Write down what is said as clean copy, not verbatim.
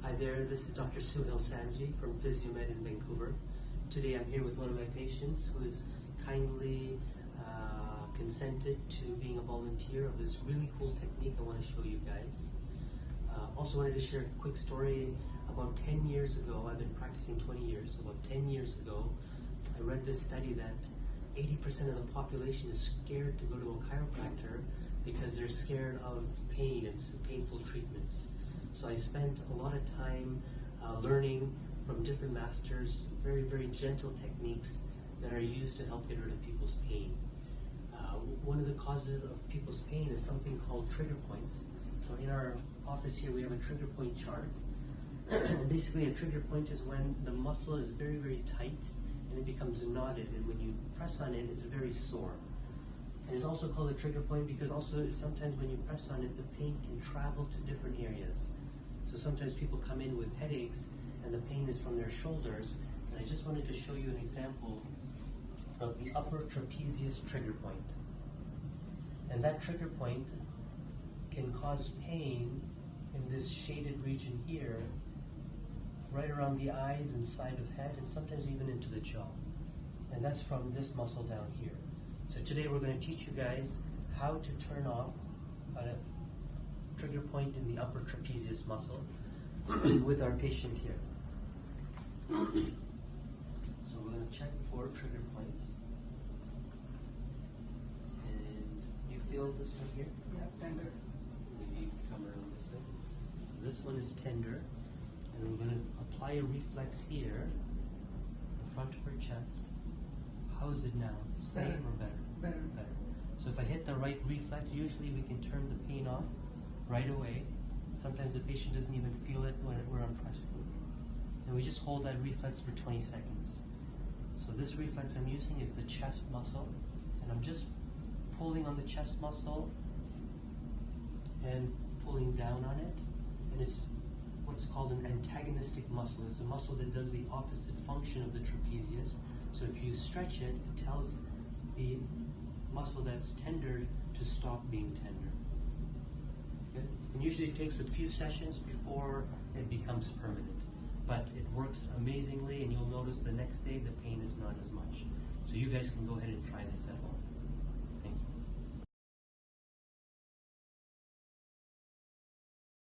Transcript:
Hi there, this is Dr. Suhail Sanji from PhysioMed in Vancouver. Today I'm here with one of my patients who has kindly consented to being a volunteer of this really cool technique I want to show you guys. Also wanted to share a quick story. About 10 years ago, I've been practicing 20 years, so about 10 years ago, I read this study that 80% of the population is scared to go to a chiropractor because they're scared of pain and painful treatments. So I spent a lot of time learning from different masters, very, very gentle techniques that are used to help get rid of people's pain. One of the causes of people's pain is something called trigger points. So in our office here, we have a trigger point chart. And basically a trigger point is when the muscle is very, very tight and it becomes knotted, and when you press on it, it's very sore. And it's also called a trigger point because also sometimes when you press on it, the pain can travel to different areas. So sometimes people come in with headaches and the pain is from their shoulders. And I just wanted to show you an example of the upper trapezius trigger point. And that trigger point can cause pain in this shaded region here, right around the eyes and side of head, and sometimes even into the jaw. And that's from this muscle down here. So today we're going to teach you guys how to turn off a trigger point in the upper trapezius muscle with our patient here. So we're going to check for trigger points. And you feel this one here? Yeah, tender. Maybe come around this way. So this one is tender. And we're going to apply a reflex here, the front of her chest. How is it now? Same or better? Better. Better. So if I hit the right reflex, usually we can turn the pain off right away. Sometimes the patient doesn't even feel it when I'm pressing. And we just hold that reflex for 20 seconds. So this reflex I'm using is the chest muscle. And I'm just pulling on the chest muscle and pulling down on it. And it's what's called an antagonistic muscle. It's a muscle that does the opposite function of the trapezius. So if you stretch it, it tells the muscle that's tender to stop being tender. Okay? And usually it takes a few sessions before it becomes permanent. But it works amazingly, and you'll notice the next day the pain is not as much. So you guys can go ahead and try this at home.